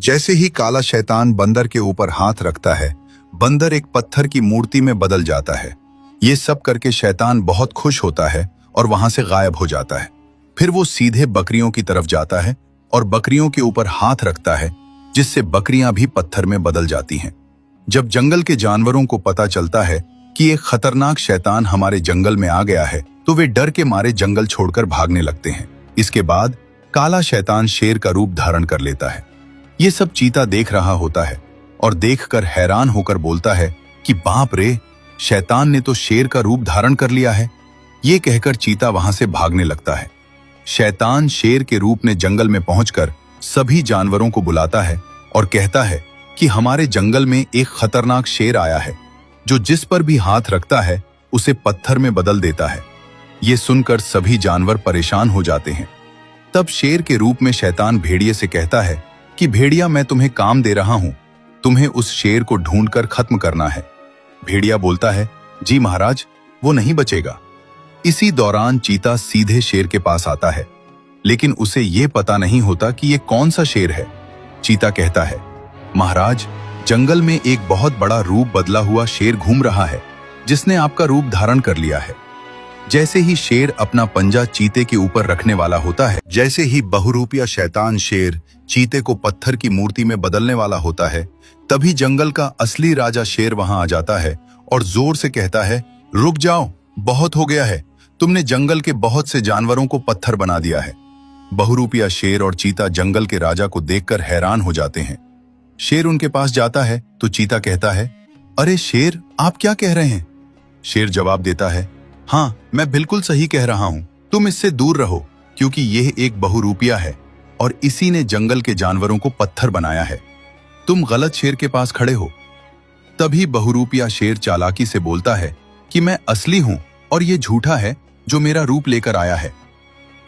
जैसे ही काला शैतान बंदर के ऊपर हाथ रखता है, बंदर एक पत्थर की मूर्ति में बदल जाता है। ये सब करके शैतान बहुत खुश होता है और वहां से गायब हो जाता है। फिर वो सीधे बकरियों की तरफ जाता है और बकरियों के ऊपर हाथ रखता है, जिससे बकरियां भी पत्थर में बदल जाती हैं। जब जंगल के जानवरों को पता चलता है कि एक खतरनाक शैतान हमारे जंगल में आ गया है, तो वे डर के मारे जंगल छोड़कर भागने लगते हैं। इसके बाद काला शैतान शेर का रूप धारण कर लेता है। ये सब चीता देख रहा होता है और देखकर हैरान होकर बोलता है कि बाप रे, शैतान ने तो शेर का रूप धारण कर लिया है। ये कहकर चीता वहां से भागने लगता है। शैतान शेर के रूप में जंगल में पहुंचकर सभी जानवरों को बुलाता है और कहता है कि हमारे जंगल में एक खतरनाक शेर आया है, जो जिस पर भी हाथ रखता है उसे पत्थर में बदल देता है। ये सुनकर सभी जानवर परेशान हो जाते हैं। तब शेर के रूप में शैतान भेड़िए से कहता है कि भेड़िया, मैं तुम्हें काम दे रहा हूं, तुम्हें उस शेर को ढूंढकर खत्म करना है। भेड़िया बोलता है, जी महाराज, वो नहीं बचेगा। इसी दौरान चीता सीधे शेर के पास आता है, लेकिन उसे ये पता नहीं होता कि ये कौन सा शेर है। चीता कहता है, महाराज, जंगल में एक बहुत बड़ा रूप बदला हुआ शेर घूम रहा है, जिसने आपका रूप धारण कर लिया है। जैसे ही शेर अपना पंजा चीते के ऊपर रखने वाला होता है, जैसे ही बहुरूपिया शैतान शेर चीते को पत्थर की मूर्ति में बदलने वाला होता है, तभी जंगल का असली राजा शेर वहां आ जाता है और जोर से कहता है, रुक जाओ, बहुत हो गया है। तुमने जंगल के बहुत से जानवरों को पत्थर बना दिया है। बहुरूपिया शेर और चीता जंगल के राजा को देखकर हैरान हो जाते हैं। शेर उनके पास जाता है तो चीता कहता है, अरे शेर, आप क्या कह रहे हैं? शेर जवाब देता है, हाँ, मैं बिल्कुल सही कह रहा हूं। तुम इससे दूर रहो, क्योंकि यह एक बहुरूपिया है और इसी ने जंगल के जानवरों को पत्थर बनाया है। तुम गलत शेर के पास खड़े हो। तभी बहुरूपिया शेर चालाकी से बोलता है कि मैं असली हूं और ये झूठा है जो मेरा रूप लेकर आया है।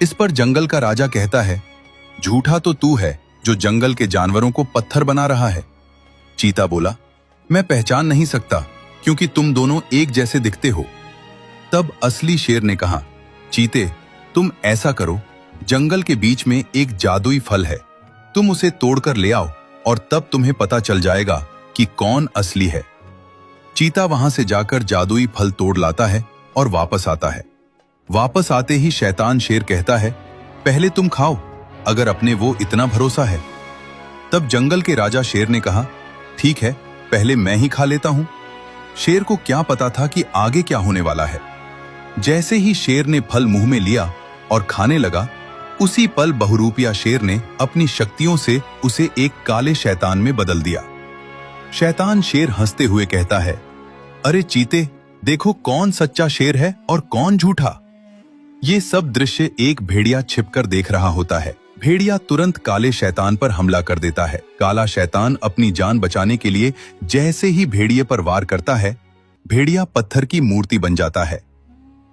इस पर जंगल का राजा कहता है, झूठा तो तू है जो जंगल के जानवरों को पत्थर बना रहा है। चीता बोला, मैं पहचान नहीं सकता, क्योंकि तुम दोनों एक जैसे दिखते हो। तब असली शेर ने कहा, चीते, तुम ऐसा करो, जंगल के बीच में एक जादुई फल है, तुम उसे तोड़कर ले आओ और तब तुम्हें पता चल जाएगा कि कौन असली है। चीता वहां से जाकर जादुई फल तोड़ लाता है और वापस आता है। वापस आते ही शैतान शेर कहता है, पहले तुम खाओ, अगर अपने वो इतना भरोसा है। तब जंगल के राजा शेर ने कहा, ठीक है, पहले मैं ही खा लेता हूं। शेर को क्या पता था कि आगे क्या होने वाला है। जैसे ही शेर ने फल मुंह में लिया और खाने लगा, उसी पल बहुरूपिया शेर ने अपनी शक्तियों से उसे एक काले शैतान में बदल दिया। शैतान शेर हंसते हुए कहता है, अरे चीते, देखो कौन सच्चा शेर है और कौन झूठा। ये सब दृश्य एक भेड़िया छिपकर देख रहा होता है। भेड़िया तुरंत काले शैतान पर हमला कर देता है। काला शैतान अपनी जान बचाने के लिए जैसे ही भेड़िए पर वार करता है, भेड़िया पत्थर की मूर्ति बन जाता है।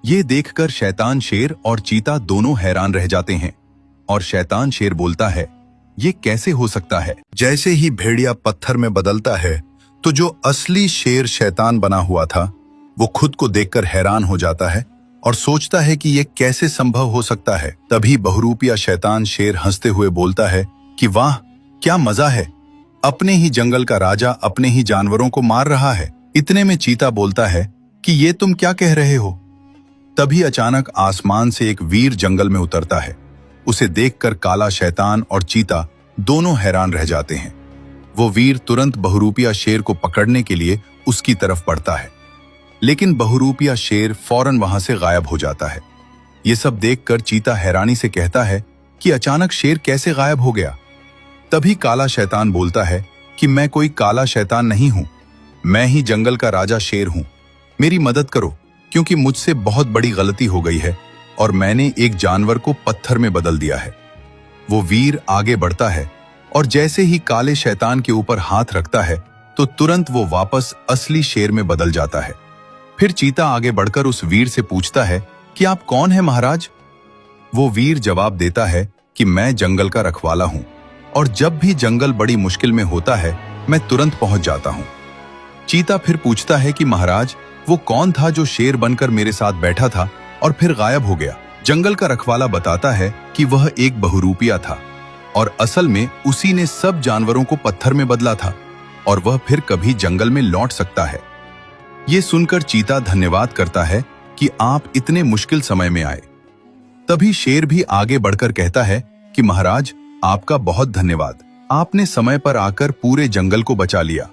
ये देखकर शैतान शेर और चीता दोनों हैरान रह जाते हैं और शैतान शेर बोलता है, ये कैसे हो सकता है। जैसे ही भेड़िया पत्थर में बदलता है, तो जो असली शेर शैतान बना हुआ था, वो खुद को देखकर हैरान हो जाता है और सोचता है कि ये कैसे संभव हो सकता है। तभी बहुरूपिया शैतान शेर हंसते हुए बोलता है कि वाह, क्या मजा है, अपने ही जंगल का राजा अपने ही जानवरों को मार रहा है। इतने में चीता बोलता है कि ये तुम क्या कह रहे हो। तभी अचानक आसमान से एक वीर जंगल में उतरता है। उसे देखकर काला शैतान और चीता दोनों हैरान रह जाते हैं। वो वीर तुरंत बहुरूपिया शेर को पकड़ने के लिए उसकी तरफ बढ़ता है, लेकिन बहुरूपिया शेर फौरन वहां से गायब हो जाता है। ये सब देखकर चीता हैरानी से कहता है कि अचानक शेर कैसे गायब हो गया। तभी काला शैतान बोलता है कि मैं कोई काला शैतान नहीं हूं, मैं ही जंगल का राजा शेर हूं। मेरी मदद करो, क्योंकि मुझसे बहुत बड़ी गलती हो गई है और मैंने एक जानवर को पत्थर में बदल दिया है। वो वीर आगे बढ़ता है और जैसे ही काले शैतान के ऊपर हाथ रखता है, तो तुरंत वो वापस असली शेर में बदल जाता है। फिर चीता आगे बढ़कर उस वीर से पूछता है कि आप कौन हैं महाराज। वो वीर जवाब देता है कि मैं जंगल का रखवाला हूं और जब भी जंगल बड़ी मुश्किल में होता है, मैं तुरंत पहुंच जाता हूं। चीता फिर पूछता है कि महाराज, वो कौन था जो शेर बनकर मेरे साथ बैठा था और फिर गायब हो गया। जंगल का रखवाला बताता है कि वह एक बहुरूपिया था। और असल में उसी ने सब जानवरों को पत्थर में बदला था और वह फिर कभी जंगल में लौट सकता है। ये सुनकर चीता धन्यवाद करता है कि आप इतने मुश्किल समय में आए। तभी शेर भी आगे बढ़कर कहता है कि महाराज, आपका बहुत धन्यवाद, आपने समय पर आकर पूरे जंगल को बचा लिया।